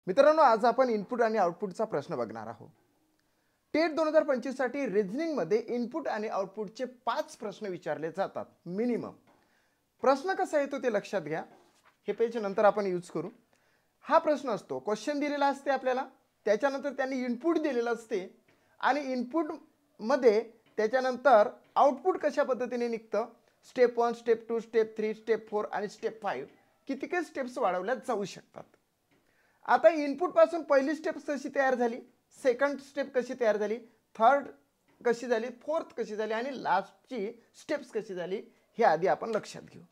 मित्रांनो, आज आपण इनपुट आणि आउटपुटचा प्रश्न बघणार आहोत. टेट 2025 साठी रिझनिंग मध्ये इनपुट आणि आउटपुटचे 5 प्रश्न विचारले जातात मिनिमम. प्रश्न कसा येतो ते लक्षात घ्या. हे पेज नंतर आपण यूज करू. हा प्रश्न असतो, क्वेश्चन दिलेला असते आपल्याला, त्याच्यानंतर त्यांनी इनपुट दिलेलं असते आणि इनपुट मध्ये त्याच्यानंतर आउटपुट कशा पद्धतीने निघतं, स्टेप 1, स्टेप 2, स्टेप 3, स्टेप 4 आणि स्टेप 5 किती काही स्टेप्स वाढवल्या जाऊ शकतात. आता इनपुट पासून पहिली स्टेप कशी तयार झाली, सेकंड स्टेप कशी तयार झाली, थर्ड कशी झाली, फोर्थ कशी झाली आणि लास्टची स्टेप्स कशी झाली हे आधी आपण लक्षात घेऊ.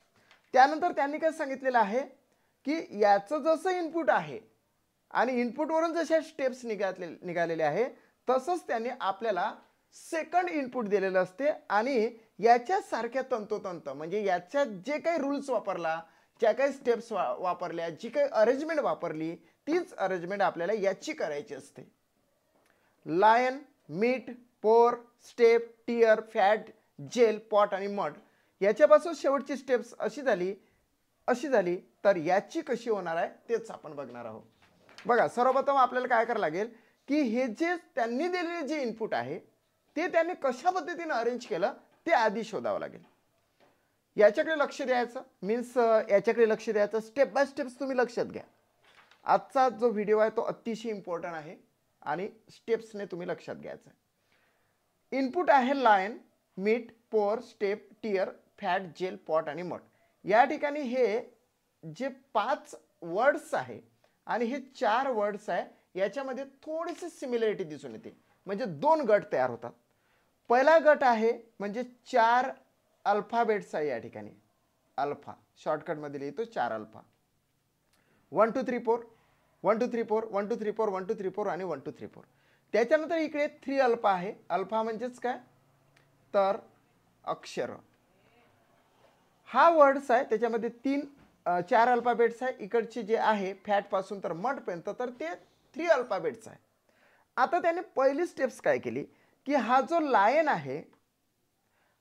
त्यानंतर त्यांनी काय सांगितलेलं आहे की याचं जसं इनपुट आहे आणि इनपुटवरून जशा स्टेप्स निघालेले आहे तसंच त्यांनी आपल्याला सेकंड इनपुट दिलेलं असते आणि याच्या सारख्या तंतोतंत म्हणजे याच्यात जे काही रूल्स वापरला, ज्या काही स्टेप्स वापरल्या, जी काही अरेंजमेंट वापरली तीच अरेंजमेंट आपल्याला याची करायची असते. Lion, meat, pour, step, tear, fat, gel, pot आणि मड याच्यापासून शेवटची स्टेप्स अशी झाली तर याची कशी होणार आहे तेच आपण बघणार आहोत. बघा, सर्वप्रथम आपल्याला काय करावं लागेल की हे जे त्यांनी दिलेले जे इनपुट आहे ते त्यांनी कशा पद्धतीने अरेंज केलं ते आधी शोधावं लागेल. याच्याकडे लक्ष द्यायचं, मीन्स याच्याकडे लक्ष द्यायचं, स्टेप बाय स्टेप्स तुम्ही लक्षात घ्या. आजचा जो व्हिडिओ आहे तो अतिशय इम्पॉर्टंट आहे आणि स्टेप्सने तुम्ही लक्षात घ्यायचं. इनपुट आहे lion, meat, pour, step, tear, fat, gel, pot आणि मड. या ठिकाणी हे जे 5 वर्ड्स आहे आणि हे 4 वर्ड्स आहे याच्यामध्ये थोडीशी सिमिलरिटी दिसून येते, म्हणजे 2 गट तयार होतात. पहिला गट आहे म्हणजे 4 अल्फाबेट्स आहे. या ठिकाणी अल्फा शॉर्टकटमध्ये लिहितो 4 अल्फा, 1 2 3 4, 1 2 3 4, 1 2 3 4, 1 2 3 4 आणि 1 2 3 4. त्याच्यानंतर इकडे 3 अल्फा आहे. अल्फा म्हणजेच काय तर अक्षर. हा वर्ड्स आहे त्याच्यामध्ये 4 अल्फाबेट्स आहे. इकडचे जे आहे फॅट पासून तर मड पर्यंत तर ते 3 अल्फाबेट्स आहे. आता त्याने पहिली स्टेप्स काय केली की हा जो लायन आहे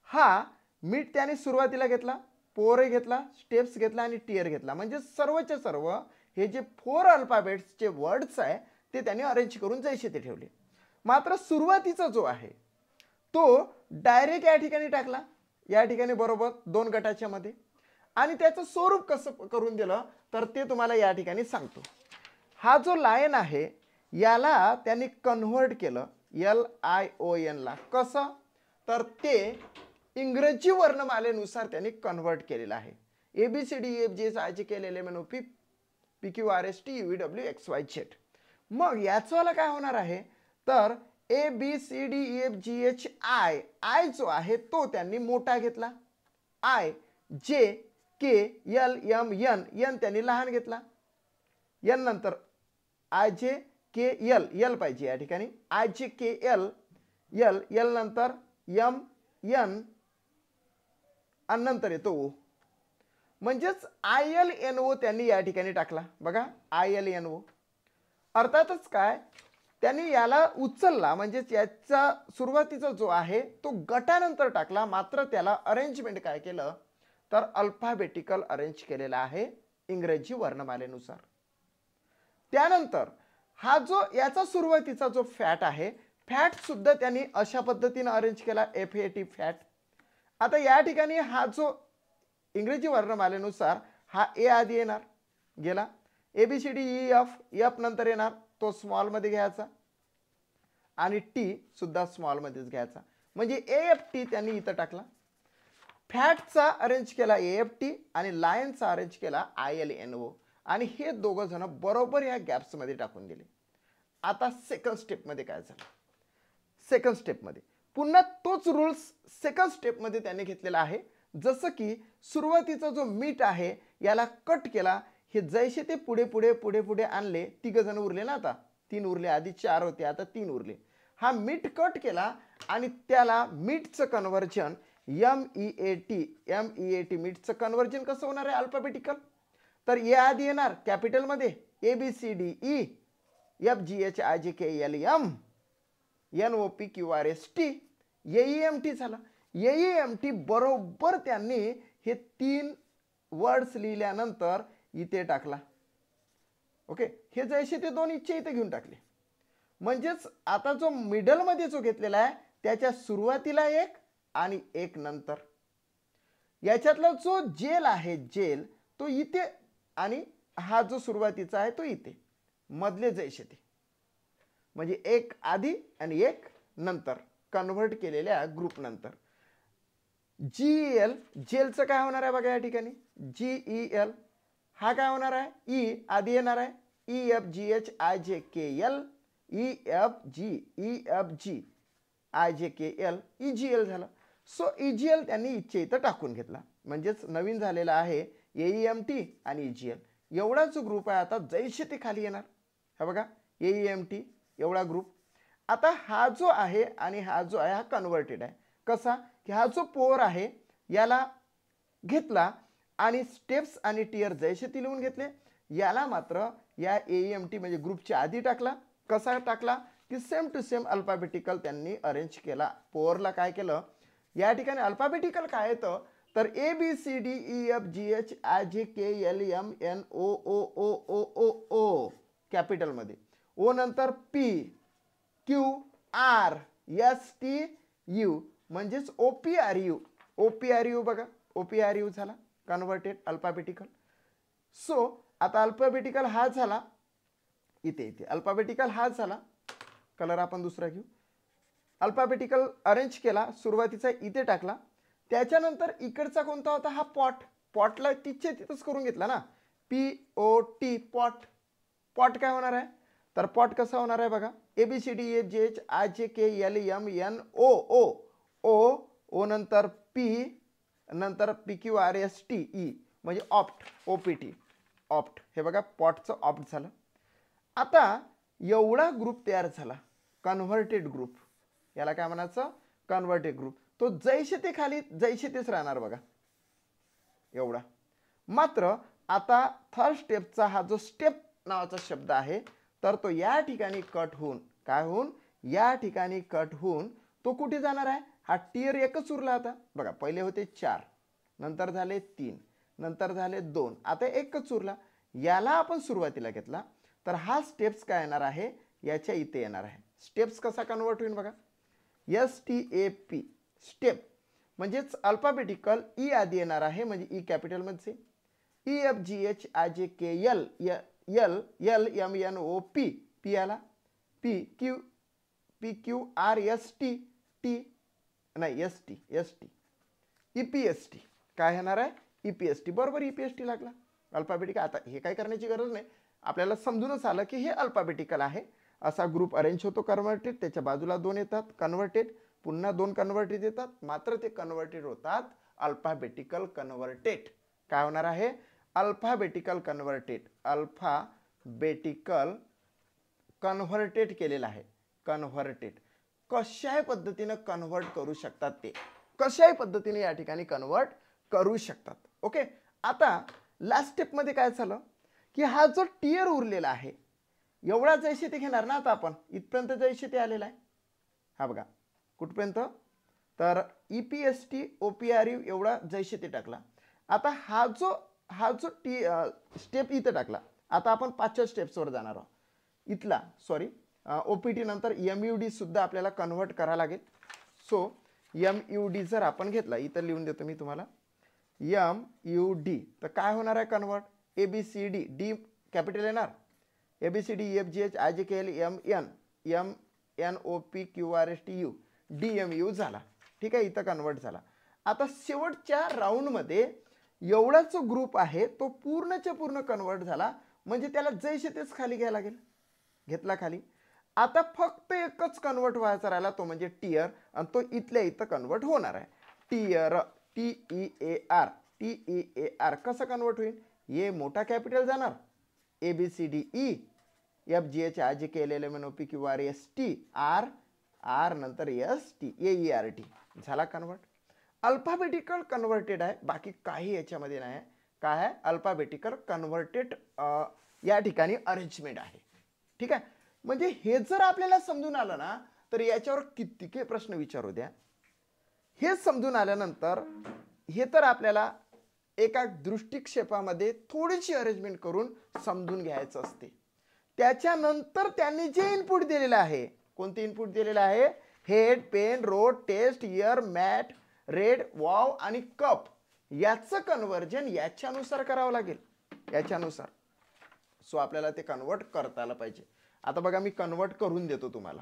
हा मीट त्याने सुरुवातीला घेतला, पोर घेतला, स्टेप्स घेतला आणि टियर घेतला. म्हणजे सर्वच्या सर्व हे जे 4 अल्फाबेट्सचे वर्ड्स आहे ते त्यांनी अरेंज करून जैसे ते ठेवले. मात्र सुरुवातीचा जो आहे तो डायरेक्ट या ठिकाणी टाकला, या ठिकाणी बरोबर 2 गटाच्या मध्ये, आणि त्याचं स्वरूप कसं करून दिलं तर ते तुम्हाला या ठिकाणी सांगतो. हा जो लायन आहे याला त्यांनी कन्व्हर्ट केलं LION ला. कसं तर ते इंग्रजी वर्णमालेनुसार त्यांनी कन्व्हर्ट केलेलं आहे. ABCDEFGHIJKLMNOP PQRSTUVWXYZ. मग याचं काय होणार आहे तर ABCDEFGHI, आय जो आहे तो त्यांनी मोठा घेतला, IJKLMN त्यांनी लहान घेतला, N नंतर IJKL पाहिजे या ठिकाणी, IJKL नंतर MN आणि नंतर येतो O, म्हणजेच ILNO त्यांनी या ठिकाणी टाकला. बघा ILNO. अर्थातच काय त्यांनी याला उचलला, म्हणजेच याचा सुरुवातीचा जो आहे तो गटानंतर टाकला, मात्र त्याला अरेंजमेंट काय केलं तर अल्फाबेटिकल अरेंज केलेला आहे इंग्रजी वर्णमालेनुसार. त्यानंतर हा जो याचा सुरुवातीचा जो फॅट आहे, फॅट सुद्धा त्यांनी अशा पद्धतीने अरेंज केला, FAT फॅट. आता या ठिकाणी हा जो इंग्रजी वर्णमालेनुसार हा A आधी येणार, गेला, ABCDEF नंतर येणार, तो स्मॉल मध्ये घ्यायचा आणि T सुद्धा स्मॉल मध्येच घ्यायचा, म्हणजे AFT त्यांनी इथं टाकला. फॅटचा अरेंज केला AFT आणि लायनचा अरेंज केला ILNO आणि हे दोघं जण बरोबर या गॅप्स मध्ये टाकून दिले. आता सेकंड स्टेप मध्ये काय झालं, सेकंड स्टेप मध्ये पुन्हा तोच रूल्स सेकंड स्टेप मध्ये त्यांनी घेतलेला आहे. जसं की सुरुवातीचा जो मीट आहे याला कट केला, हे जैसे ते पुढे पुढे पुढे पुढे आणले, 3 जण उरले ना, आता 3 उरले, आधी 4 होते आता 3 उरले. हा मीट कट केला आणि त्याला मीटचं कन्व्हर्जन MEAT मीटचं कन्व्हर्जन कसं होणार आहे अल्फाबेटिकल तर A आधी येणार कॅपिटल मध्ये, ABCDEFGHIJKLMNOPQRST, AEMT झाला. AEMT बरोबर त्यांनी हे 3 वर्ड्स लिहिल्यानंतर इथे टाकला. ओके, हे जैसे ते दोन इच्छे इथे घेऊन टाकले. म्हणजेच आता जो मिडल मध्ये जो घेतलेला आहे त्याच्या सुरुवातीला एक आणि एक नंतर. याच्यातला जो जेल आहे जेल तो इथे आणि हा जो सुरुवातीचा आहे तो इथे. मधले जैसे ते म्हणजे एक आधी आणि एक नंतर कन्व्हर्ट केलेल्या ग्रुप नंतर. जीएल जेलचं काय होणार आहे बघा या ठिकाणी. जीईएल हा काय होणार आहे. ई आधी येणार आहे. EFGHIJKL EFGIJKL EGL झालं. सो EGL त्यांनी इच्छे इथं टाकून घेतला. म्हणजेच नवीन झालेला आहे AEMT आणि EGL. एवढा जो ग्रुप आहे आता जैसे ते खाली येणार. हा बघा AEMT एवढा ग्रुप. आता हा जो आहे आणि हा जो आहे हा कन्व्हर्टेड आहे. कसा की हा जो पोर आहे याला घेतला आणि स्टेप्स आणि टियर जैसे ती लिहून घेतले. याला मात्र या AEMT म्हणजे ग्रुपच्या आधी टाकला. कसा टाकला की सेम टू सेम अल्फाबेटिकल त्यांनी अरेंज केला. पोरला काय केलं या ठिकाणी अल्फाबेटिकल काय येतं तर ABCDEFGHIJKLMNOOOOOO कॅपिटलमध्ये. ओ नंतर PQRSTU म्हणजेच OPRU. OPRU बघा OPRU झाला कन्व्हर्टेड अल्फाबेटिकल. सो आता अल्फाबेटिकल हा झाला इथे इथे अल्फाबेटिकल हा झाला. कलर आपण दुसरा घेऊ. अल्फाबेटिकल अरेंज केला सुरुवातीचा इथे टाकला. त्याच्यानंतर इकडचा कोणता होता हा पॉट. पॉटला तिथे तिथंच करून घेतला ना. POT pot. पॉट काय होणार आहे तर पॉट कसा होणार आहे बघा ABCDEFGHIJKLMNOO ओ नंतर P नंतर PQRSTE म्हणजे ऑप्ट OPT ऑप्ट. हे बघा पॉटचं ऑप्ट झालं. आता एवढा ग्रुप तयार झाला कन्व्हर्टेड ग्रुप. याला काय म्हणायचं कन्व्हर्टेड ग्रुप. तो जैसे ते खाली जैसे तेच राहणार बघा एवढा. मात्र आता थर्ड स्टेपचा हा जो स्टेप नावाचा शब्द आहे तर तो या ठिकाणी कट होऊन काय होऊन या ठिकाणी कट होऊन तो कुठे जाणार आहे. हा टियर एकच उरला आता बघा. पहिले होते 4 नंतर झाले 3 नंतर झाले 2 आता एकच उरला. याला आपण सुरुवातीला घेतला तर हा स्टेप्स काय येणार आहे याच्या इथे येणार आहे. स्टेप्स कसा कन्वर्ट होईल बघा STAP स्टेप म्हणजेच अल्फाबेटिकल ई आधी येणार आहे म्हणजे ई कॅपिटल मध्ये. EFGHIJKL LMNOP P याला PQRST नाही ST EPST काय येणार आहे EPST. बरोबर EPST लागला अल्फाबेटिकल. आता हे काय करण्याची गरज नाही आपल्याला समजूनच आलं की हे अल्फाबेटिकल आहे. असा ग्रुप अरेंज होतो कन्व्हर्टेड. त्याच्या बाजूला 2 येतात कन्व्हर्टेड. पुन्हा 2 कन्व्हर्टेड येतात. मात्र ते कन्व्हर्टेड होतात अल्फाबेटिकल कन्व्हर्टेड. काय होणार आहे अल्फाबेटिकल कन्व्हर्टेड. अल्फाबेटिकल कन्व्हर्टेड केलेला आहे. कन्व्हर्टेड कशाही पद्धतीने कन्व्हर्ट करू शकतात. ते कशाही पद्धतीने या ठिकाणी कन्व्हर्ट करू शकतात. ओके. आता लास्ट स्टेप मध्ये काय झालं की हा जो टियर उरलेला आहे एवढा जैसे ते घेणार ना. आता आपण इथपर्यंत जैसे ते आलेला आहे. हा बघा कुठपर्यंत तर EPST OPRU एवढा जैसे ते टाकला. आता हा जो स्टेप इथे टाकला. आता आपण 5व्या स्टेप्सवर जाणार आहोत. इथला सॉरी OPT नंतर MUD सुद्धा आपल्याला कन्व्हर्ट करायला लागेल. सो MUD जर आपण घेतला इथं लिहून देतो मी तुम्हाला MUD तर काय होणार आहे कन्व्हर्ट ABCD D कॅपिटल येणार ABCDEFGHIJKL MNOPQRSTU DMU झाला. ठीक आहे इथं कन्वर्ट झाला. आता शेवटच्या राऊंडमध्ये एवढा जो ग्रुप आहे तो पूर्णच्या पूर्ण कन्वर्ट झाला. म्हणजे त्याला जैसे तेच खाली घ्यायला लागेल. घेतला खाली. आता फक्त एकच कन्वर्ट व्हायचा राहिला तो म्हणजे टियर आणि तो इथल्या इथं कन्वर्ट होणार आहे. टियर TEAR कसं कन्वर्ट होईल. ए मोठा कॅपिटल जाणार ABCDE FGHIJKL LMNOPQRST R नंतर ST AERT झाला कन्वर्ट. अल्फाबेटिकल कन्वर्टेड आहे. बाकी काही याच्यामध्ये नाही. काय आहे अल्फाबेटिकल कन्वर्टेड या ठिकाणी अरेंजमेंट आहे. ठीक आहे. म्हणजे हे जर आपल्याला समजून आलं ना तर याच्यावर कितीके प्रश्न विचारू द्या. हे समजून आल्यानंतर हे तर आपल्याला एका दृष्टिक्षेपामध्ये थोडीशी अरेंजमेंट करून समजून घ्यायचं असते. त्याच्यानंतर त्यांनी जे इनपुट दिलेलं आहे, कोणते इनपुट दिलेलं आहे, head, pen, road, test, ear, mat, red, wow आणि कप, याचं कन्वर्जन याच्यानुसार करावं लागेल, याच्यानुसार. सो आपल्याला ते कन्वर्ट करता आलं पाहिजे. आता बघा मी कन्वर्ट करून देतो तुम्हाला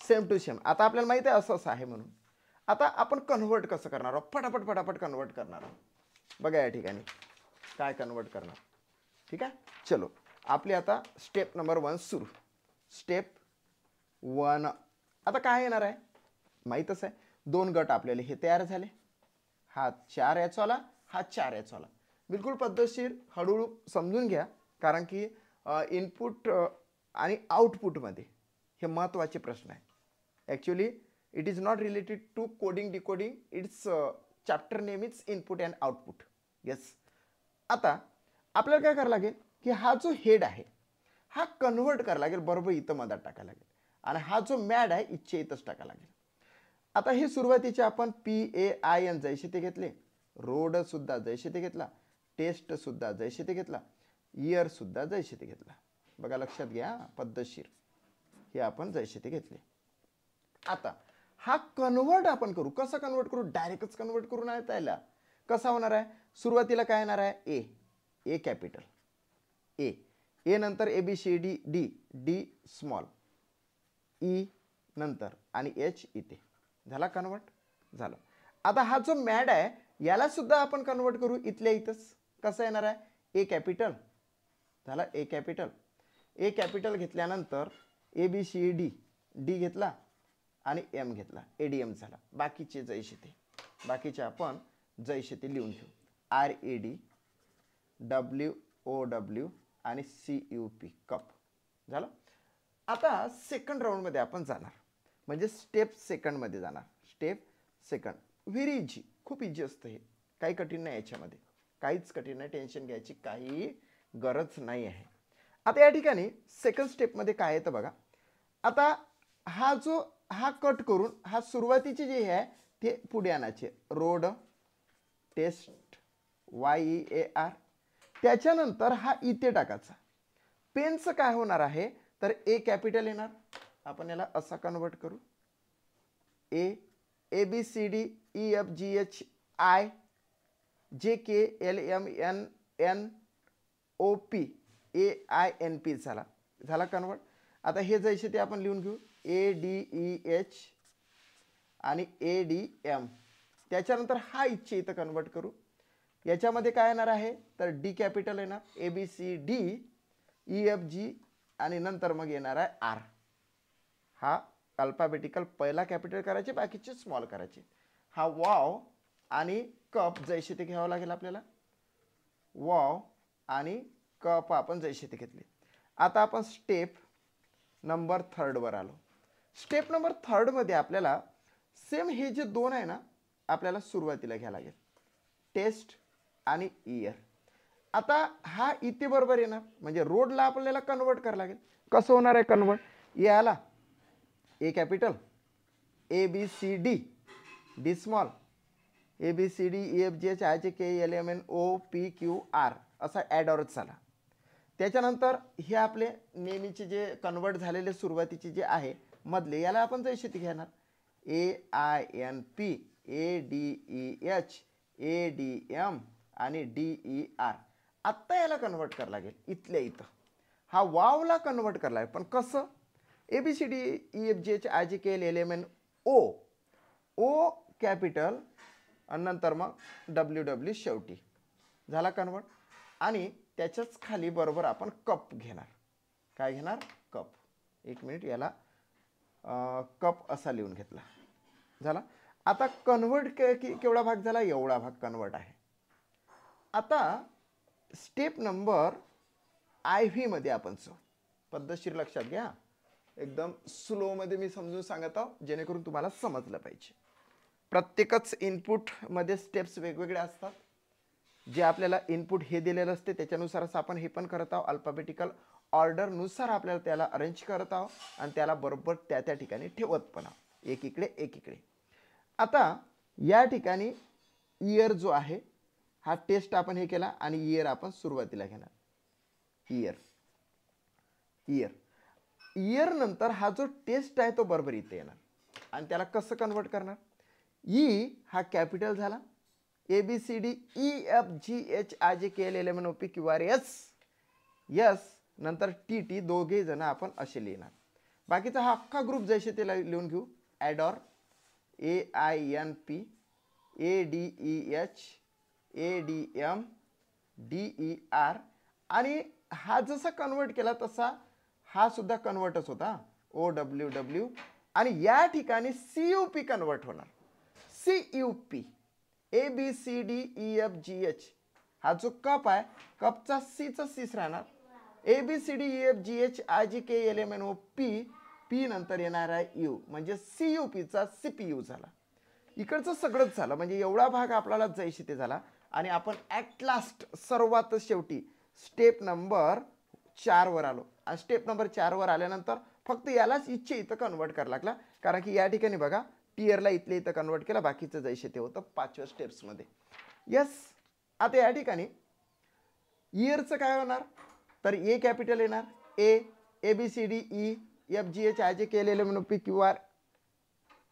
सेम टू सेम. आता आपल्याला माहिती आहे असं असं आहे म्हणून. आता आपण कन्वर्ट कसं करणार आहोत, फटाफट फटाफट कन्वर्ट करणार आहोत. बघा या ठिकाणी काय कन्वर्ट करणार. ठीक आहे, चलो आपली आता स्टेप नंबर 1 सुरू. स्टेप 1 आता काय येणार आहे माहीतच आहे. 2 गट आपल्याला हे तयार झाले. हा 4 याचवाला, हा 4 याचवाला. बिलकुल पद्धतशीर हळूहळू समजून घ्या, कारण की इनपुट आणि आउटपुटमध्ये हे महत्त्वाचे प्रश्न आहे. Actually it is not related to coding decoding, it's chapter name is input and output. Yes. आता आपल्याला काय करावं लागेल की हा जो हेड आहे हा कन्वर्ट करायला लागेल, बरोबर इथं मधात टाकायला लागेल. आणि हा जो मॅड आहे इच्छे इथंच टाकायला लागेल. आता हे सुरुवातीचे आपण PAIN जैसे ते घेतले, रोड सुद्धा जैसे ते घेतला, टेस्ट सुद्धा जैसे ते घेतला, इयर सुद्धा जैसे ते घेतला. बघा लक्षात घ्या पद्धतशीर, हे आपण जैसे ते घेतले. आता हा कन्वर्ट आपण करू. कसं कन्वर्ट करू, डायरेक्टच कन्वर्ट करू नाही त्याला. कसा होणार आहे, सुरुवातीला काय येणार आहे, ए कॅपिटल, ए नंतर ABCD डी स्मॉल, ई नंतर आणि एच इथे. झाला कन्वर्ट, झालं. आता हा जो मॅड आहे याला सुद्धा आपण कन्वर्ट करू इथल्या इथंच. कसं येणार आहे, ए कॅपिटल, झाला ए कॅपिटल घेतल्यानंतर ABCD डी घेतला आणि एम घेतला, ADM झाला. बाकीचे जैसे ते, बाकीचे आपण जैसे ते लिहून घेऊ. RAD WOW आणि CUP कप. झालं. आता सेकंड राऊंडमध्ये आपण जाणार, म्हणजे स्टेप सेकंडमध्ये जाणार. स्टेप सेकंड व्हेरी इझी, खूप इझी असतं हे, काही कठीण नाही याच्यामध्ये, काहीच कठीण नाही, टेन्शन घ्यायची काही गरज नाही आहे. आता या ठिकाणी सेकंड स्टेपमध्ये काय येतं बघा. आता हा कट करून हा सुरुवातीचे जे आहे ते पुढे आणायचे, रोड, टेस्ट, YEAR. त्याच्यानंतर हा इथे टाकायचा. पेनचं काय होणार आहे तर ए कॅपिटल येणार, आपण याला असा कन्वर्ट करू, ABCD EFGH IJKLMNNOP AINP झाला कन्वर्ट. आता हे जैसे ते आपण लिहून घेऊ, ADEH आणि ADM. त्याच्यानंतर हा इच्छे इथं कन्वर्ट करू. याच्यामध्ये काय येणार आहे तर डी कॅपिटल येणार, ABCD EFG आणि नंतर मग येणार आहे आर. हा अल्फाबेटिकल पहिला कॅपिटल करायचे, बाकीचे स्मॉल करायचे. हा वाव आणि कप जैसे ते घ्यावं लागेल आपल्याला. वाव आणि कप आपण जैसे ते घेतले. आता आपण स्टेप नंबर 3 वर आलो. स्टेप नंबर 3 मध्ये आपल्याला सेम हे जे 2 आहे ना आपल्याला सुरुवातीला घ्यावं लागेल, टेस्ट आणि इयर. आता हा इथे बरोबर येणार, म्हणजे रोडला आपल्याला कन्वर्ट करावं लागेल. कसं होणार आहे कन्वर्ट, याला A capital, ABCD D small, ABCD EFGH IJKLMNOPQR असा ॲडॉरच झाला. त्याच्यानंतर हे आपले नेहमीचे जे कन्वर्ट झालेले सुरुवातीचे जे आहे मधले, याला आपण जैसे ते घेणार, AINP ADEH ADM आणि DER. आत्ता याला कन्वर्ट करावं लागेल इथल्या इथं. हा वावला कन्वर्ट करावं लागेल, पण कसं, ABCD EFGH IJKLMNO ओ कॅपिटल आणि नंतर मग WW शेवटी. झाला कन्वर्ट. आणि त्याच्याच खाली बरोबर आपण कप घेणार. काय घेणार, कप. एक मिनिट, याला कप असा लिहून घेतला. झाला. आता कन्वर्ट केवढा भाग झाला, एवढा भाग कन्वर्ट आहे. आता स्टेप नंबर IV मध्ये आपण पद्धतशीर लक्षात घ्या, एकदम स्लो मध्ये मी समजून सांगत आहो जेणेकरून तुम्हाला समजलं पाहिजे. प्रत्येकच इनपुट मध्ये स्टेप्स वेगवेगळे असतात. जे आपल्याला इनपुट हे दिलेलं असते त्याच्यानुसारच आपण हे पण करत आहोत, अल्फाबेटिकल ऑर्डरनुसार आपल्याला त्याला अरेंज करत आहोत आणि त्याला बरोबर त्या ठिकाणी ठेवत पण आहोत, एक इकडे एक इकडे. आता या ठिकाणी इयर जो आहे हा टेस्ट आपण हे केला आणि इयर आपण सुरुवातीला घेणार. इयर. इयर नंतर हा जो टेस्ट आहे तो बरोबर इथे येणार आणि त्याला कसं कन्वर्ट करणार. ई हा कॅपिटल झाला, A B C D E F G H I J K L L M N O P Q R S, yes नंतर टी टी दोघे जण आपण असे लिहिणार. बाकीचा हा अख्खा ग्रुप जैसे ते लिहून घेऊ. Adore A I N P A D E H A D M D E R आणि हा जसा कन्वर्ट केला तसा हा सुद्धा कन्वर्टच होता ओ डब्ल्यू डब्ल्यू आणि या ठिकाणी सी यू पी कन्वर्ट होणार. C U P A B C D E F G H हा जो कप आहे कपचा सीचा सीच राहणार. A B C D E F G H I G K L M N O P P नंतर येणार आहे यू म्हणजे सी यू पीचा सी पी यू झाला. इकडचं सगळंच झालं म्हणजे एवढा भाग आपल्याला जैसे ते झाला आणि आपण ॲट लास्ट सर्वात शेवटी स्टेप नंबर 4 वर आलो. आणि स्टेप नंबर 4 वर आल्यानंतर फक्त यालाच इच्छे इथं कन्वर्ट करायला लागला कारण की या ठिकाणी बघा टीयरला इथले इथं कन्वर्ट केला बाकीचं जैसे ते होतं 5व्या स्टेप्समध्ये. यस आता या ठिकाणी इयरचं काय होणार तर ए कॅपिटल येणार. A A B C D E F G H I J K L L M N O P Q R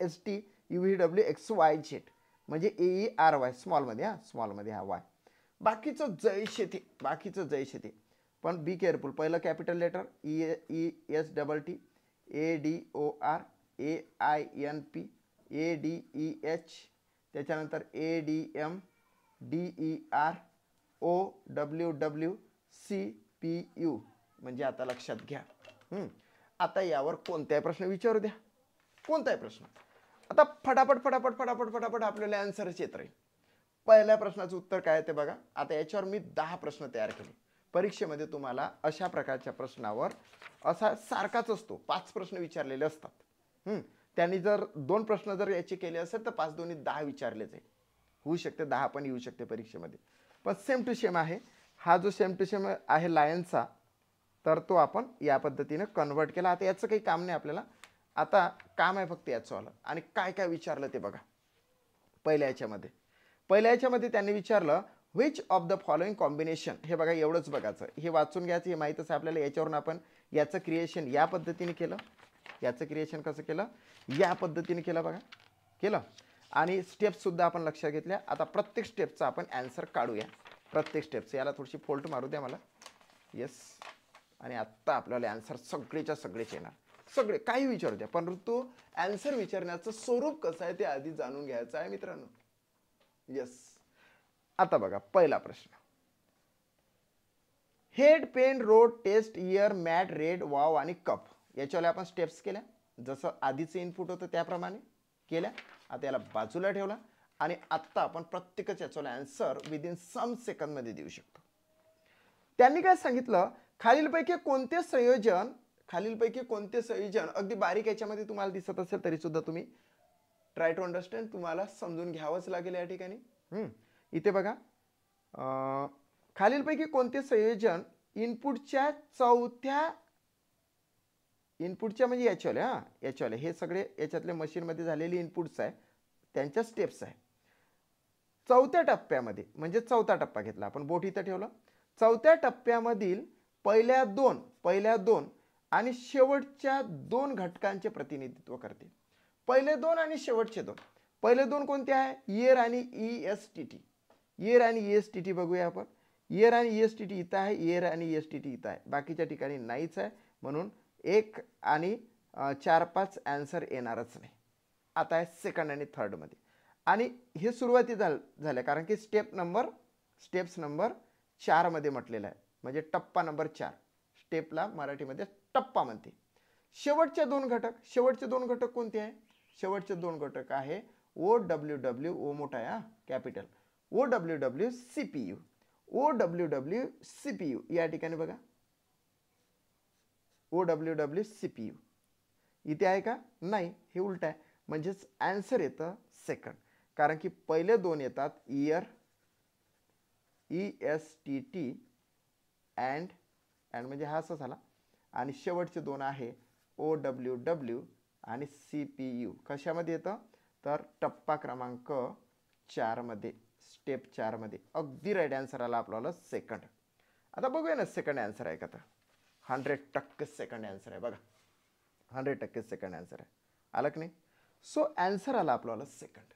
S T U V W X Y Z म्हणजे A E R Y स्मॉलमध्ये स्मॉलमध्ये हा Y. बाकीचं जैसे ते बाकीचं जैसे ते पण बी केअरफुल. पहिलं capital letter E E S double T A D O R A I N P A D E H त्याच्यानंतर A D M D E R O W W C P U म्हणजे आता लक्षात घ्या. आता यावर कोणताही प्रश्न विचारू द्या कोणताही प्रश्न. आता फटाफट फटाफट फटाफट फटाफट आपल्याला आन्सरच येत राहील. पहिल्या प्रश्नाचं उत्तर काय ते बघा. आता याच्यावर मी 10 प्रश्न तयार केले. परीक्षेमध्ये तुम्हाला अशा प्रकारच्या प्रश्नावर असा सारखाच असतो 5 प्रश्न विचारलेले असतात. त्यांनी जर 2 प्रश्न जर याचे केले असेल तर 5 दोन्ही 10 विचारले जाईल. होऊ शकते 10 पण येऊ शकते परीक्षेमध्ये पण सेम टू सेम आहे. हा जो सेम टू सेम आहे लायनचा तर तो आपण या पद्धतीने कन्वर्ट केला. आता याचं काही काम नाही आपल्याला. आता काम आहे फक्त याचं आलं आणि काय काय विचारलं ते बघा. पहिल्या याच्यामध्ये त्यांनी विचारलं which of the following combination. हे बघा एवढंच बघायचं हे वाचून घ्यायचं हे माहीतच आहे आपल्याला. याच्यावरून आपण याचं क्रिएशन या पद्धतीने केलं. याचं क्रिएशन कसं केलं या पद्धतीने केलं बघा केलं आणि स्टेप्ससुद्धा आपण लक्षात घेतल्या. आता प्रत्येक स्टेपचा आपण ॲन्सर काढूया. प्रत्येक स्टेपचं याला थोडीशी फोल्ट मारू द्या मला. येस आणि आत्ता आपल्याला ॲन्सर सगळेच्या सगळेच येणार. सगळे काही विचारू द्या परंतु ॲन्सर विचारण्याचं स्वरूप कसं आहे ते आधी जाणून घ्यायचं आहे मित्रांनो. येस आता बघा पहिला प्रश्न. Head pen road test ear mat red wow आणि कप याच्यावर आपण स्टेप्स केल्या जसं आधीचं इनपुट होतं त्याप्रमाणे केल्या. आता याला बाजूला ठेवला आणि आत्ता आपण प्रत्येकच याच्यावर ॲन्सर विदिन सम सेकंदमध्ये देऊ शकतो. त्यांनी काय सांगितलं खालीलपैकी कोणते संयोजन अगदी बारीक याच्यामध्ये तुम्हाला दिसत असेल तरी सुद्धा तुम्ही ट्राय टू अंडरस्टँड तुम्हाला समजून घ्यावंच लागेल या ठिकाणी. इथे बघा खालीलपैकी कोणते संयोजन इनपुटच्या म्हणजे याच्यावाले हे सगळे याच्यातले मशीनमध्ये झालेले इनपुट्स आहे त्यांच्या स्टेप्स आहे. चौथ्या टप्प्यामध्ये म्हणजे चौथा टप्पा घेतला आपण बोट इथं ठेवलं. चौथ्या टप्प्यामधील पहिल्या दोन आणि शेवटच्या 2 घटकांचे प्रतिनिधित्व करते. पहिले 2 आणि शेवटचे 2. पहिले 2 कोणते आहे इयर आणि ESTT. इयर आणि ESTT बघूया आपण. इयर आणि ESTT इथं आहे. इयर आणि ESTT इथं आहे. बाकीच्या ठिकाणी नाहीच आहे म्हणून 1 आणि 4-5 ॲन्सर येणारच नाही. आता आहे सेकंड आणि थर्ड मध्ये आणि हे सुरुवाती झाल्या कारण की स्टेप्स नंबर 4 मध्ये म्हटलेलं आहे म्हणजे टप्पा नंबर 4. स्टेपला मराठीमध्ये टप्पा म्हणते. शेवटचे 2 घटक कोणते आहे. शेवटचे 2 घटक आहे OWW ओ मोठा आहे capital OWW CPU. OWW CPU या ठिकाणी बघा OWW CPU इथे आहे का नाही हे उलट आहे म्हणजेच ॲन्सर येतं सेकंड कारण की पहिले 2 येतात इयर ESTT अँड म्हणजे हा असा झाला आणि शेवटचे 2 आहे OWW आणि CPU. कशामध्ये येतं तर टप्पा क्रमांक 4 मध्ये स्टेप 4 मध्ये. अगदी राईट ॲन्सर आला आपल्याला सेकंड. आता बघूया ना सेकंड ॲन्सर आहे का तर 100% सेकंड आन्सर आहे बघा, 100% सेकंड आन्सर आहे. आलं की नाही? सो आन्सर आला आपल्याला सेकंड.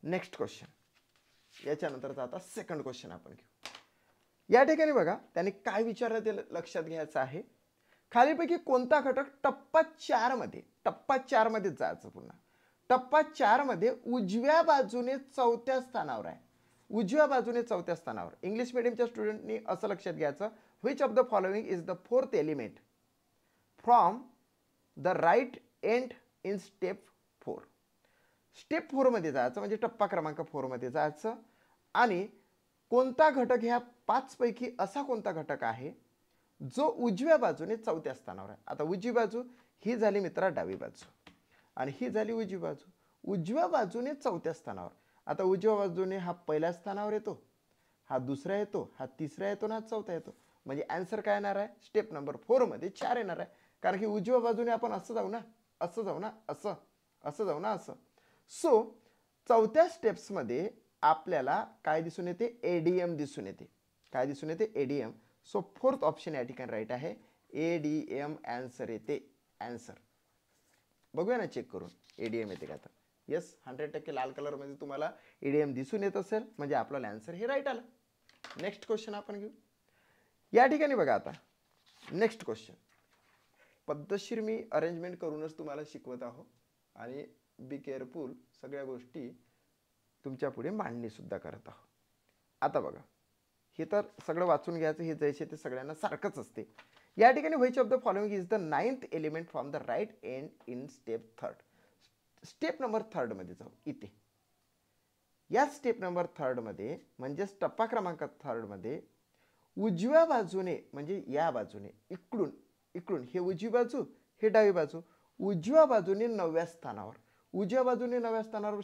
नेक्स्ट क्वेश्चन, याच्यानंतरचा आता सेकंड क्वेश्चन आपण घेऊ. या ठिकाणी बघा त्यांनी काय विचारलं ते लक्षात घ्यायचं आहे. खालीपैकी कोणता घटक टप्पा 4 मध्ये, टप्पा 4 मध्ये जायचं पुन्हा. टप्पा 4 मध्ये उजव्या बाजूने चौथ्या स्थानावर आहे. उजव्या बाजूने चौथ्या स्थानावर. इंग्लिश मीडियमच्या स्टुडंटनी असं लक्षात घ्यायचं, which of the following is the fourth element from the right end in step 4. Step 4 मध्ये जायचं म्हणजे टप्पा क्रमांक 4 मध्ये जायचं. आणि कोणता घटक, ह्या 5 पैकी असा कोणता घटक आहे जो उजव्या बाजूने चौथ्या स्थानावर आहे. आता उजवी बाजू ही झाली मित्रा डावी बाजू आणि ही झाली उजवी बाजू. उजव्या बाजूने चौथ्या स्थानावर. आता उजव्या बाजूने हा पहिल्या स्थानावर येतो, हा दुसरा येतो, हा तिसरा येतो ना हा चौथा येतो. म्हणजे आन्सर काय येणार आहे? स्टेप नंबर 4 मध्ये 4 येणार आहे. कारण की उजव्या बाजूने आपण असं जाऊ ना, असं जाऊ ना, असं असं जाऊ ना, असं. सो चौथ्या स्टेप्स मध्ये आपल्याला काय दिसून येते? एडीएम दिसून येते. काय दिसून येते? एडीएम. सो फोर्थ ऑप्शन या ठिकाणी राईट आहे. एडीएम आन्सर येते. आन्सर बघूया ना चेक करून एडीएम येते का. तर येस, 100% लाल कलर मध्ये तुम्हाला एडीएम दिसून येत असेल म्हणजे आपल्याला आन्सर हे राईट आलं. नेक्स्ट क्वेश्चन आपण घेऊ. या ठिकाणी बघा आता नेक्स्ट क्वेश्चन पद्धतशीर मी अरेंजमेंट करूनच तुम्हाला शिकवत आहो आणि बी केअरफुल, सगळ्या गोष्टी तुमच्या पुढे मांडणी सुद्धा करत आहो. आता बघा हे तर सगळं वाचून घ्यायचं, हे जैसे ते सगळ्यांना सारखंच असते. या ठिकाणी which of the following is the 9th element from the right end in step 3. Step number 3 मध्ये जाऊ. इथे या स्टेप नंबर 3 मध्ये म्हणजेच टप्पा क्रमांक 3 मध्ये उजव्या बाजूने म्हणजे या बाजूने इकडून इकडून हे उजवी बाजू, हे डावी बाजू. उजव्या बाजूने 9व्या स्थानावर. उजव्या बाजूने 9व्या स्थानावर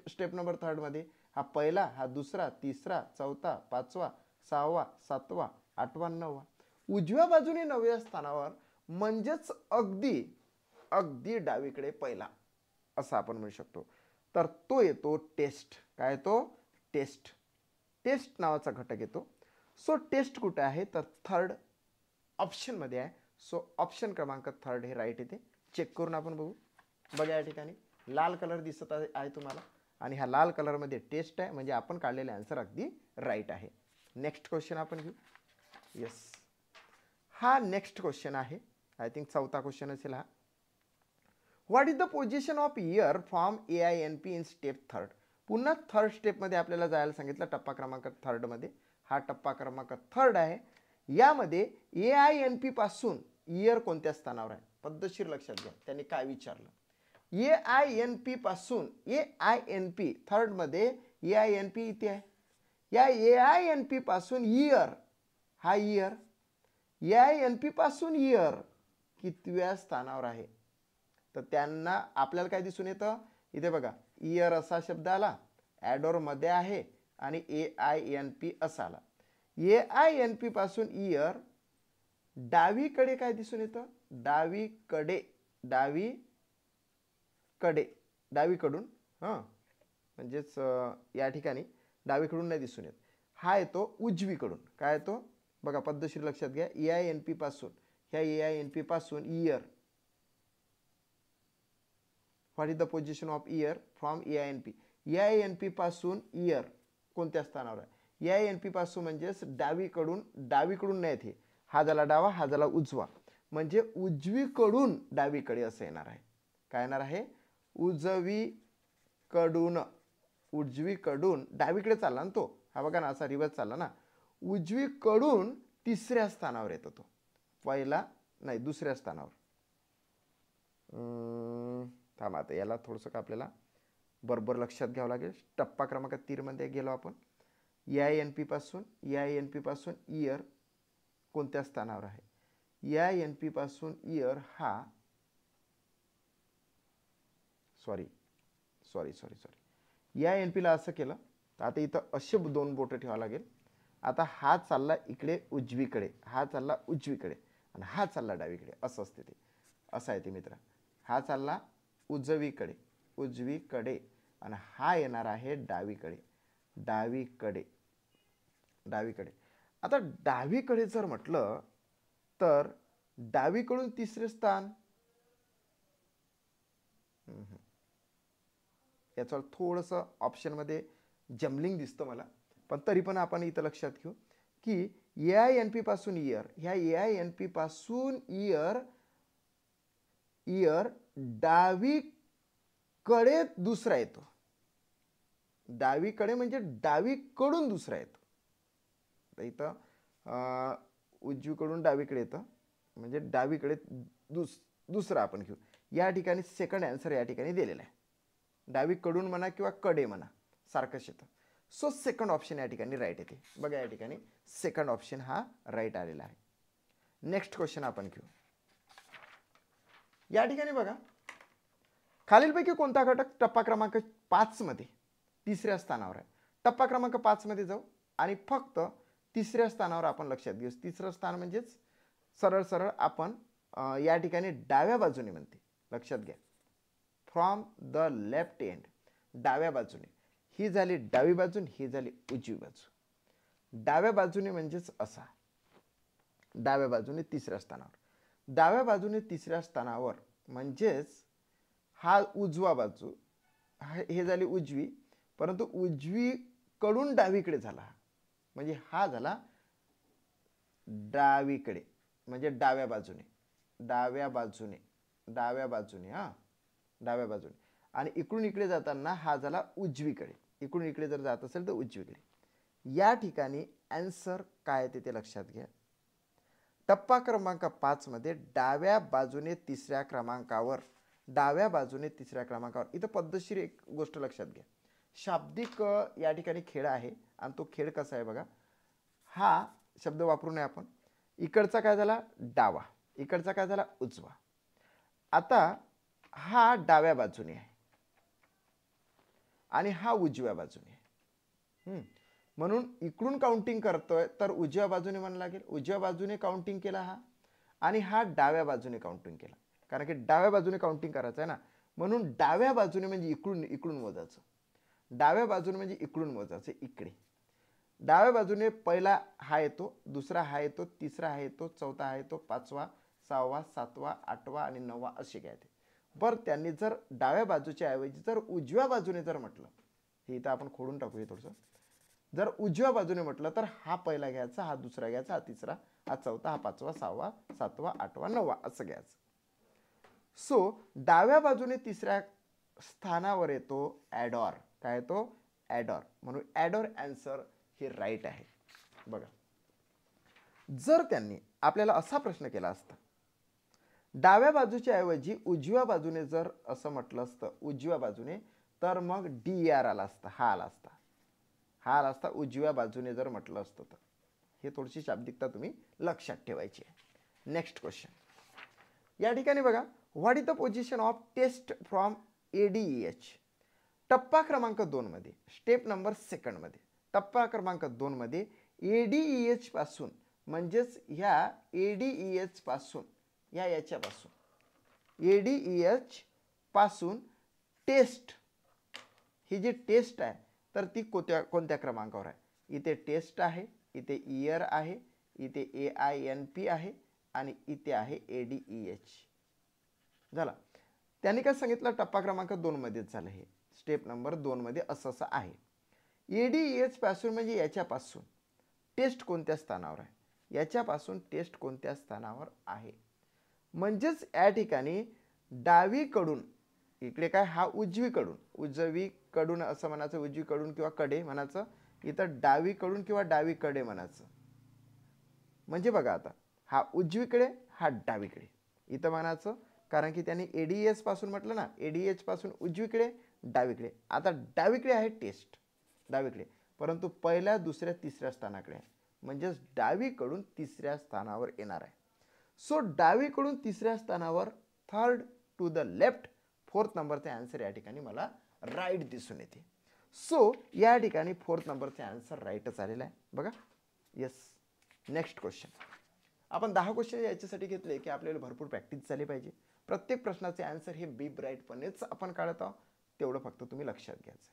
स्टेप नंबर 3 मध्ये हा पहिला, हा दुसरा, तिसरा, चौथा, 5वा, 6वा, 7वा, 8वा, 9वा. उजव्या बाजूने 9व्या स्थानावर म्हणजेच अगदी अगदी डावीकडे पहिला असं आपण म्हणू शकतो. तर तो येतो टेस्ट. काय तो? टेस्ट. टेस्ट नावाचा घटक येतो. सो टेस्ट कुठे आहे? तर 3rd ऑप्शन मध्ये आहे. सो ऑप्शन क्रमांक 3rd हे राईट येते. चेक करून आपण बघू. बघा या ठिकाणी लाल कलर दिसत आहे तुम्हाला आणि ह्या लाल कलर मध्ये टेस्ट आहे म्हणजे आपण काढलेले आन्सर अगदी राईट आहे. नेक्स्ट क्वेश्चन आपण घेऊ. येस, हा नेक्स्ट क्वेश्चन आहे. आय थिंक 4था क्वेश्चन असेल हा. What is the position of year from AINP in step 3rd. पुन्हा 3rd स्टेप मध्ये आपल्याला जायला सांगितलं. टप्पा क्रमांक 3rd मध्ये. हा टप्पा क्रमांक 3rd आहे. यामध्ये AINP पासून इयर कोणत्या स्थानावर आहे? पद्धतशीर लक्षात घ्या त्यांनी काय विचारलं. AINP पासून AINP 3rd मध्ये AINP इथे आहे. या AINP पासून इयर, हा इयर, AINP पासून इयर कितव्या स्थानावर आहे? तर त्यांना आपल्याला काय दिसून येतं? इथे बघा इयर असा शब्द आला, ॲडोर मध्ये आहे आणि AINP असा आला. AINP पासून इयर डावीकडे काय दिसून येतं? डावीकडे, डावीकडे, डावीकडून. हां म्हणजेच या ठिकाणी डावीकडून नाही दिसून येत. हा येतो उजवीकडून. काय येतो? बघा पद्धतशीर लक्षात घ्या. AINP पासून, ह्या AINP पासून year. What is the position of year from AINP. AINP पासून इयर कोणत्या स्थानावर आहे? AINP पासून म्हणजेच डावीकडून, डावीकडून नाही येते. हा झाला डावा, हा झाला उजवा. म्हणजे उजवीकडून डावीकडे असं येणार आहे. काय येणार आहे? उजवीकडून, उजवीकडून डावीकडे चालला ना तो. हा बघा ना असा रिवर्स चालला ना. उजवीकडून 3ऱ्या स्थानावर येतो तो. पहिला नाही, 2ऱ्या स्थानावर. थांबा आता याला थोडंसं का आपल्याला बरोबर लक्षात घ्यावं लागेल. टप्पा क्रमांक 3 मध्ये गेलो आपण. AINP पासून इयर कोणत्या स्थानावर आहे? AINP पासून इयर हा सॉरी AINP ला असं केलं तर आता इथं असे 2 बोटं ठेवावं लागेल. आता हा चालला इकडे उजवीकडे, हा चालला उजवीकडे आणि हा चालला डावीकडे. असं असते ते. असं आहे ते मित्र. हा चालला उजवीकडे, उजवीकडे आणि हा येणार आहे डावीकडे, डावीकडे, डावीकडे. आता डावीकडे जर म्हटलं तर डावीकडून तिसरे स्थान, याचं थोडंसं ऑप्शनमध्ये जम्बलिंग दिसतं मला, पण तरी पण आपण इथं लक्षात घेऊ की AINP पासून इयर, ह्या AINP पासून इयर डावीकडे दुसरा येतो. डावीकडे म्हणजे डावीकडून दुसरा येतो. तर इथं उजवीकडून डावीकडे येतं म्हणजे डावीकडे दुसरा आपण घेऊ. या ठिकाणी सेकंड आन्सर या ठिकाणी दिलेला आहे. डावीकडून म्हणा किंवा कडे म्हणा सारखंच येतं. सो सेकंड ऑप्शन या ठिकाणी राईट येते. बघा या ठिकाणी सेकंड ऑप्शन हा राईट आलेला आहे. नेक्स्ट क्वेश्चन आपण घेऊ. या ठिकाणी बघा, खालीलपैकी कोणता घटक टप्पा क्रमांक 5 मध्ये तिसऱ्या स्थानावर आहे. टप्पा क्रमांक 5 मध्ये जाऊ आणि फक्त तिसऱ्या स्थानावर आपण लक्षात घेऊ. तिसरं स्थान म्हणजेच सरळ सरळ आपण या ठिकाणी डाव्या बाजूने म्हणते, लक्षात घ्या. फ्रॉम द लेफ्ट एंड, डाव्या बाजूने. ही झाली डावी बाजू, ही झाली उजवी बाजू. डाव्या बाजूने म्हणजेच असा, डाव्या बाजूने तिसऱ्या स्थानावर. डाव्या बाजूने तिसऱ्या स्थानावर म्हणजेच हा उजवा बाजू, हे झाली उजवी, परंतु उजवीकडून डावीकडे झाला, म्हणजे हा झाला डावीकडे, म्हणजे डाव्या बाजूने, डाव्या बाजूने, डाव्या बाजूने, हा डाव्या बाजूने. आणि इकडून इकडे जाताना हा झाला उजवीकडे. इकडून इकडे जर जात असेल तर उजवीकडे. या ठिकाणी आन्सर काय ते लक्षात घ्या. टप्पा क्रमांक 5 मध्ये डाव्या बाजूने तिसऱ्या क्रमांकावर, डाव्या बाजूने तिसऱ्या क्रमांकावर. इथं पद्धतशीर एक गोष्ट लक्षात घ्या, शाब्दिक या ठिकाणी खेळ आहे. आणि तो खेळ कसा आहे बघा, हा शब्द वापरू नये आपण. इकडचा काय झाला डावा, इकडचा काय झाला उजवा. आता हा डाव्या बाजूने आहे आणि हा उजव्या बाजूने आहे. म्हणून इकडून काउंटिंग करतोय तर उजव्या बाजूने म्हणायला लागेल. उजव्या बाजूने काउंटिंग केला हा, आणि हा डाव्या बाजूने काउंटिंग केला, कारण की डाव्या बाजूने काउंटिंग करायचं आहे ना. म्हणून डाव्या बाजूने म्हणजे इकडून इकडून मोजायचं. डाव्या बाजूने म्हणजे इकडून मोजायचं, इकडे. डाव्या बाजूने पहिला हा येतो, दुसरा हा येतो, तिसरा हा येतो, चौथा हा येतो, 5वा, 6वा, 7वा, 8वा आणि 9वा असे काय ते. बरं, त्यांनी जर डाव्या बाजूच्या ऐवजी जर उजव्या बाजूने जर म्हटलं, हे इथं आपण खोडून टाकूया थोडंसं. जर उजव्या बाजूने म्हटलं तर हा पहिला घ्यायचा, हा दुसरा घ्यायचा, हा तिसरा, हा चौथा, हा 5वा, 6वा, 7वा, 8वा, 9वा असं घ्यायचं. सो डाव्या बाजूने तिसऱ्या स्थानावर येतो ॲडॉर. काय येतो ॲडॉर. म्हणून ॲडॉर आन्सर हे राईट आहे. बघा, जर त्यांनी आपल्याला असा प्रश्न केला असता, डाव्या बाजूच्या ऐवजी उजव्या बाजूने जर असं म्हटलं असतं उजव्या बाजूने, तर मग DER आला असता, हा आला असता, हा आला असता उजव्या बाजूने जर म्हटलं असतं तर. हे थोडीशी शाब्दिकता तुम्ही लक्षात ठेवायची आहे. Next question. या ठिकाणी बघा, what is the position of test from ADEH. टप्पा क्रमांक 2 मध्ये, स्टेप नंबर 2 मध्ये, टप्पा क्रमांक 2 मध्ये ADEH पासून, म्हणजेच ह्या ADEH पासून, याच्यापासून ADEH पासून टेस्ट, ही जी टेस्ट आहे तर ती कोणत्या क्रमांकावर आहे. इथे टेस्ट आहे, इथे इयर आहे, इथे AINP आहे आणि इथे आहे ADEH. झाला. त्यांनी काय सांगितलं, टप्पा क्रमांक 2 मध्येच झालं हे. स्टेप नंबर 2 मध्ये असं आहे. ADEH पासून म्हणजे याच्यापासून टेस्ट कोणत्या स्थानावर आहे, याच्यापासून टेस्ट कोणत्या स्थानावर आहे. म्हणजेच या ठिकाणी डावीकडून, इकडे काय हा उजवीकडून असं म्हणायचं, उजवीकडून किंवा कडे म्हणायचं, इथं डावीकडून किंवा डावीकडे म्हणायचं. म्हणजे बघा, आता हा उजवीकडे, हा डावीकडे इथं म्हणायचं, कारण की त्यांनी ADEH पासून म्हटलं ना, ADEH पासून उजवीकडे, डावीकडे. आता डावीकडे आहे टेस्ट, डावीकडे, परंतु पहिल्या, दुसऱ्या, तिसऱ्या स्थानाकडे आहे, म्हणजेच डावीकडून तिसऱ्या स्थानावर येणार आहे. सो डावीकडून तिसऱ्या स्थानावर, third to the left, 4th नंबरचे आन्सर या ठिकाणी मला राईट दिसून येते. सो या ठिकाणी 4th नंबरचे आन्सर राईटच आलेला आहे. बघा, येस. Next question. आपण 10 क्वेश्चन याच्यासाठी घेतले की आपल्याला भरपूर प्रॅक्टिस झाली पाहिजे. प्रत्येक प्रश्नाचे आन्सर हे बी ब्राईटपणेच आपण काढत आहोत, तेवढं फक्त तुम्ही लक्षात घ्यायचं.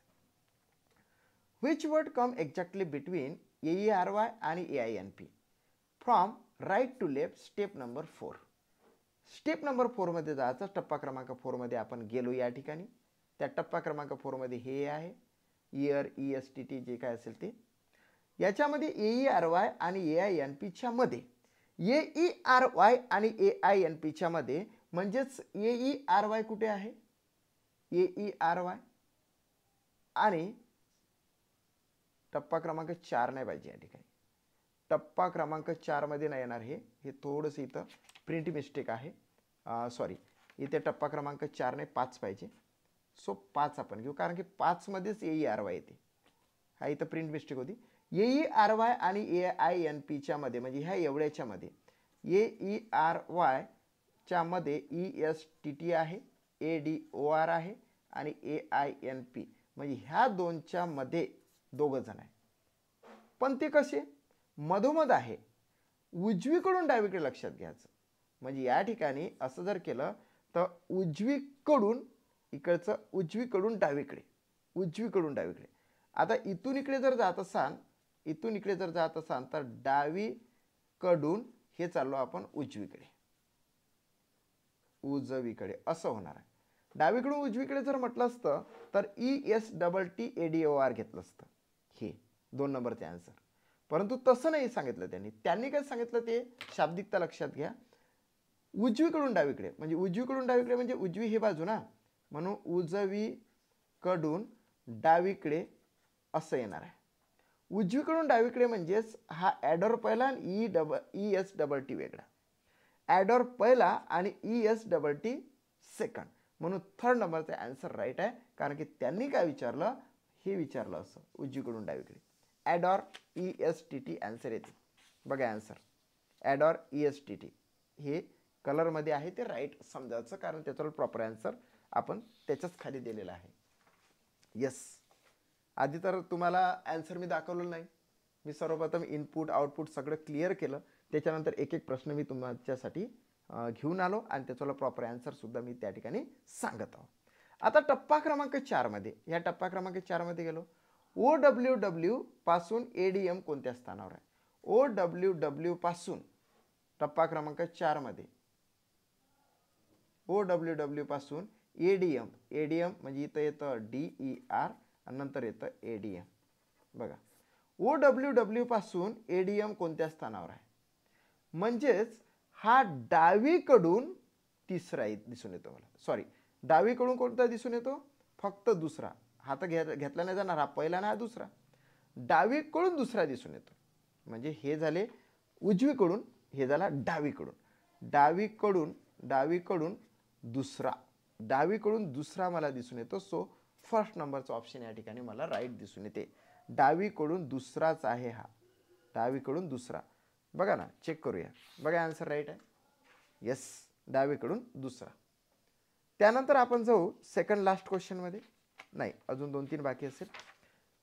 Which word come exactly between AERY आणि AINP from right to left step number 4. Step number 4 मध्ये जायचं. टप्पा क्रमांक 4 मध्ये आपण गेलो या ठिकाणी. त्या टप्पा क्रमांक 4 मध्ये हे आहे इयर ESTT जे काय असेल ते. याच्यामध्ये AERY आणि AINP च्या मध्ये AERY आणि AINP च्या मध्ये म्हणजेच AERY कुठे आहे? AERY आणि टप्पा क्रमांक 4 नाही पाहिजे या ठिकाणी. टप्पा क्रमांक 4 मध्ये नाही येणार हे थोडंसं इथं प्रिंट मिस्टेक आहे. सॉरी, इथे टप्पा क्रमांक 4 नाही 5 पाहिजे. सो 5 आपण घेऊ कारण की 5 मध्येच AERY येते. हा इथं प्रिंट मिस्टेक होती. AERY आणि AINP च्या मध्ये म्हणजे ह्या एवढ्याच्या मध्ये AERY च्या मध्ये ESTT आहे, ADOR आहे आणि AINP म्हणजे ह्या दोनच्या मध्ये दोघं जण आहे. पण ते कसे? मधोमध आहे. उजवीकडून डावीकडे लक्षात घ्यायचं. म्हणजे या ठिकाणी असं जर केलं तर उजवीकडून इकडचं उजवीकडून डावीकडे, उजवीकडून डावीकडे. आता इथून इकडे जर जात असाल तर डावीकडून हे चाललो आपण उजवीकडे, उजवीकडे असं होणार आहे. डावीकडून उजवीकडे जर म्हटलं असतं तर ESTT ADOR घेतलं असतं हे 2 नंबरचे आन्सर. परंतु तसं नाही सांगितलं त्यांनी काय सांगितलं ते शाब्दिकता लक्षात घ्या. उजवीकडून डावीकडे म्हणजे उजवीकडून डावीकडे म्हणजे उजवी हे बाजू ना, म्हणून उजवीकडून डावीकडे असं येणार आहे. उजवीकडून डावीकडे म्हणजेच हा ॲडॉर पहिला आणि ESTT वेगळा. ॲडॉर पहिला आणि ESTT सेकंड. म्हणून 3rd नंबरचा आन्सर राईट आहे. कारण की त्यांनी काय विचारलं, हे विचारलं असं उजवीकडून डावीकडे. ॲडॉर ESTT आन्सर येते. बघा आन्सर ॲडॉर ESTT हे कलरमध्ये आहे ते राईट समजायचं कारण त्याच्यावर प्रॉपर आन्सर आपण त्याच्याच खाली दिलेला आहे. येस, आधी तर तुम्हाला आन्सर मी दाखवलेलं नाही. मी सर्वप्रथम इनपुट आउटपुट सगळं क्लिअर केलं. त्याच्यानंतर एक एक प्रश्न मी तुमच्यासाठी घेऊन आलो आणि त्याच्याला प्रॉपर आन्सर सुद्धा मी त्या ठिकाणी सांगत आहो. आता टप्पा क्रमांक 4 मध्ये या टप्पा क्रमांक 4 मध्ये गेलो. OWW पासून ADM कोणत्या स्थानावर आहे? OWW पासून टप्पा क्रमांक 4 मध्ये OWW पासून ADM म्हणजे इथं येतं DER आणि नंतर येतं ADM. बघा OWW पासून ADM कोणत्या स्थानावर आहे? म्हणजेच हा डावीकडून तिसरा दिसून येतो मला. सॉरी, डावीकडून कोणता दिसून येतो? फक्त दुसरा. हा तर घेतला नाही जाणार, हा पहिला ना हा दुसरा. डावीकडून दुसरा दिसून येतो. म्हणजे हे झाले उजवीकडून, हे झाला डावीकडून. डावीकडून दुसरा मला दिसून येतो. सो 1st नंबरचा ऑप्शन या ठिकाणी मला राईट दिसून येते. डावीकडून दुसराच आहे हा. डावीकडून दुसरा. बघा ना, चेक करूया. बघा आन्सर राईट आहे. येस, डावीकडून दुसरा. त्यानंतर आपण जाऊ सेकंड लास्ट क्वेश्चन मध्ये. नाही, अजून 2-3 बाकी असेल.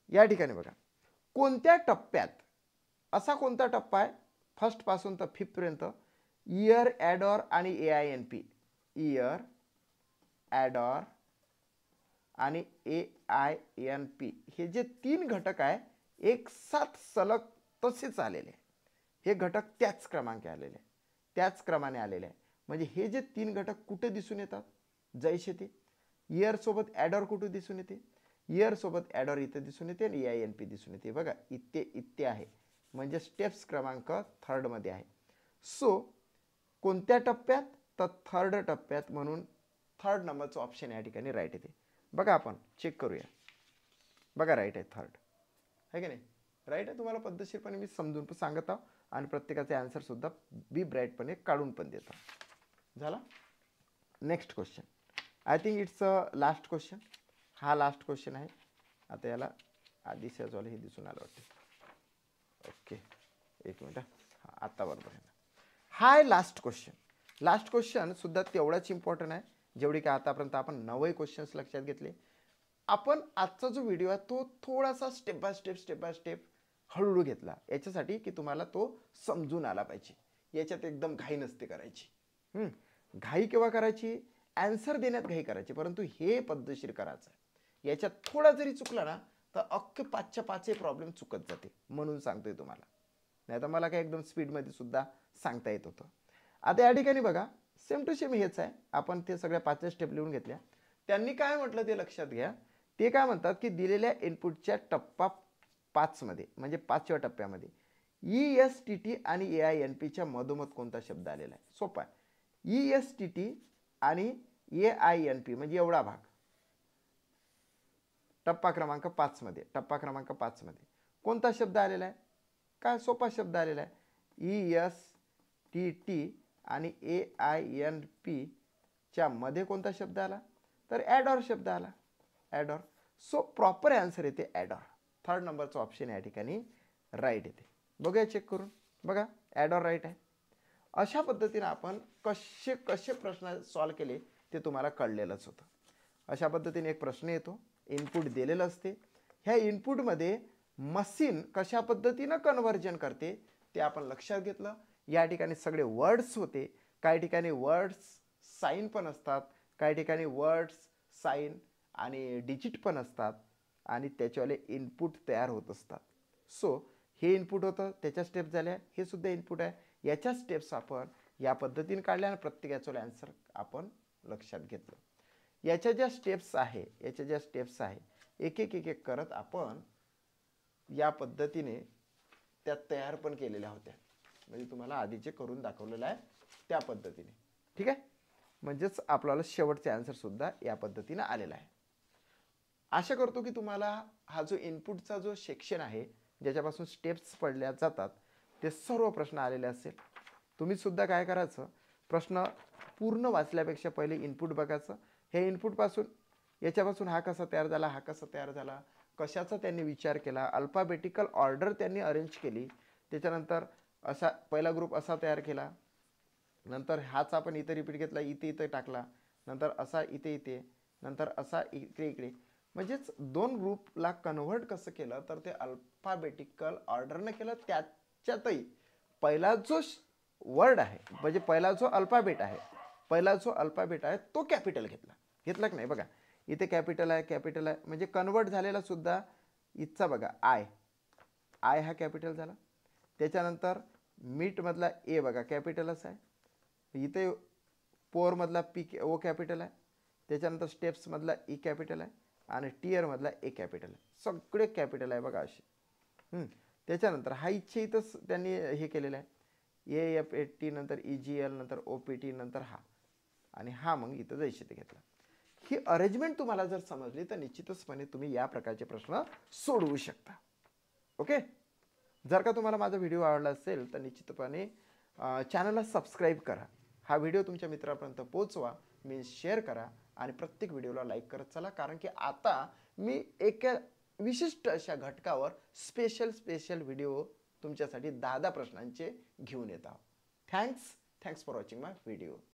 या ठिकाणी बघा कोणत्या टप्प्यात असा कोणता टप्पा आहे 1st पासून तर 5th पर्यंत इयर ॲडॉर आणि AINP, इयर ॲडॉर आणि AINP हे जे 3 घटक आहे एक साथ सलग तसेच आलेले. हे घटक त्याच क्रमांकाने आलेले आहे. म्हणजे हे जे 3 घटक कुठे दिसून येतात? जैसे ते इयर सोबत ॲडॉर कुठे दिसून येते? इयर सोबत ॲडॉर इथे दिसून येते आणि AINP दिसून येते. बघा इथे आहे म्हणजे स्टेप्स क्रमांक 3rd मध्ये आहे. सो कोणत्या टप्प्यात? तर 3rd टप्प्यात. म्हणून 3rd नंबरचं ऑप्शन या ठिकाणी राईट येते. बघा आपण चेक करूया. बघा राईट आहे 3rd आहे की नाही? राईट आहे. तुम्हाला पद्धतशीरपणे मी समजून पण सांगत आहो आणि प्रत्येकाचे आन्सर सुद्धा बी ब्राईटपणे काढून पण देतो. झाला. Next question. I think it's last question. हा लास्ट क्वेश्चन आहे. आता याला आधी सहजवाले हे दिसून आलं वाटतं. ओके, एक मिनिट. हां, आता बरोबर आहे. हा आहे लास्ट क्वेश्चन. लास्ट क्वेश्चन सुद्धा तेवढाच इम्पॉर्टंट आहे जेवढी काय आतापर्यंत आपण 9 क्वेश्चन्स लक्षात घेतले. आपण आजचा जो व्हिडिओ आहे तो थोडासा स्टेप बाय स्टेप हळूहळू घेतला याच्यासाठी की तुम्हाला तो समजून आला पाहिजे. याच्यात एकदम घाई नसते करायची. घाई केव्हा करायची? आन्सर देण्यात घाई करायची. परंतु हे पद्धतशीर करायचं आहे. याच्यात थोडा जरी चुकला ना तर अख्खे 5च्या 5 प्रॉब्लेम चुकत जाते. म्हणून सांगतोय तुम्हाला. नाही तर मला काय एकदम स्पीडमध्ये सुद्धा सांगता येत होतं. आता या ठिकाणी बघा सेम टू सेम हेच आहे. आपण ते सगळ्या 5 स्टेप लिहून घेतल्या. त्यांनी काय म्हटलं ते लक्षात घ्या. ते काय म्हणतात की दिलेल्या इनपुटच्या टप्पा 5 मध्ये म्हणजे 5व्या टप्प्यामध्ये ESTT आणि AINPच्या मधोमध कोणता शब्द आलेला आहे. सोपा आहे. ESTT आणि AINP म्हणजे एवढा भाग टप्पा क्रमांक 5 मध्ये कोणता शब्द आलेला आहे. काय सोपा शब्द आलेला आहे. ESTT आणि AINP च्या मध्ये कोणता शब्द आला तर ॲडॉर शब्द आला. ॲडॉर. सो प्रॉपर आन्सर येते ॲडॉर. 3rd नंबरचा ऑप्शन या ठिकाणी राईट येते. बघूया चेक करून. बघा ॲडॉर राईट आहे. अशा पद्धतीने आपण कसे कसे प्रश्न सॉल्व केले ते तुम्हाला कळलेलंच होतं. अशा पद्धतीने एक प्रश्न येतो. इनपुट दिलेलं असते. ह्या इनपुटमध्ये मशीन कशा पद्धतीनं कन्व्हर्जन करते ते आपण लक्षात घेतलं. या ठिकाणी सगळे वर्ड्स होते. काही ठिकाणी वर्ड्स साईन पण असतात, काही ठिकाणी वर्ड्स साईन आणि डिजिट पण असतात आणि त्याच्यावाले इनपुट तयार होत असतात. सो हे इनपुट होतं, त्याच्या स्टेप्स झाल्या. हे सुद्धा इनपुट आहे. याच्या स्टेप्स आपण या पद्धतीने काढल्या आणि प्रत्येकाचं आन्सर आपण लक्षात घेतलं. याच्या ज्या स्टेप्स आहे एक एक करत आपण या पद्धतीने त्या तयार पण केलेल्या होत्या. म्हणजे तुम्हाला आधीचे करून दाखवलेलं आहे त्या पद्धतीने. ठीक आहे. म्हणजेच आपल्याला शेवटचे आन्सर सुद्धा या पद्धतीने आलेला आहे. आशा करतो की तुम्हाला हा जो इनपुटचा जो सेक्शन आहे ज्याच्यापासून स्टेप्स पडल्या जातात ते सर्व प्रश्न आलेले असेल. तुम्ही सुद्धा काय करायचं, प्रश्न पूर्ण वाचल्यापेक्षा पहिले इनपुट बघायचं. हे इनपुटपासून याच्यापासून हा कसा तयार झाला, कशाचा त्यांनी विचार केला, अल्फाबेटिकल ऑर्डर त्यांनी अरेंज केली. त्याच्यानंतर असा पहिला ग्रुप असा तयार केला, नंतर हाच आपण इथे रिपीट घेतला, इथे टाकला, नंतर असा इथे, नंतर असा इकडे. म्हणजेच 2 ग्रुपला कन्व्हर्ट कसं केलं तर ते अल्फाबेटिकल ऑर्डरने केलं. त्याच्यातही पहिला जो वर्ड आहे म्हणजे पहिला जो अल्फाबेट आहे तो कॅपिटल घेतला की नाही. बघा इथे कॅपिटल आहे म्हणजे कन्वर्ट झालेला सुद्धा इथचा बघा आय हा कॅपिटल झाला. त्याच्यानंतर मीट मधला ए बघा कॅपिटलच आहे. इथे पोअर मधला ओ कॅपिटल आहे. त्याच्यानंतर स्टेप्स मधला ई कॅपिटल आहे आणि टीयर मधला ए कॅपिटल आहे. सगळे कॅपिटल आहे बघा असे. त्याच्यानंतर हा इथंच त्यांनी हे केलेलं आहे. AFAT नंतर EGL नंतर OPT नंतर हा आणि हा मग इथं जैसे ते घेतला. ही अरेंजमेंट तुम्हाला जर समजली तर निश्चितचपणे तुम्ही या प्रकारचे प्रश्न सोडवू शकता. ओके. जर का तुम्हाला माझा व्हिडिओ आवडला असेल तर निश्चितपणे चॅनलला सबस्क्राईब करा. हा व्हिडिओ तुमच्या मित्रापर्यंत पोहोचवा, शेअर करा आणि प्रत्येक व्हिडिओला लाईक करत चला. कारण की आता मी एका विशिष्ट अशा घटकावर स्पेशल व्हिडिओ तुमच्यासाठी 10 प्रश्नांचे घेऊन येत आहोत. Thanks for watching my video.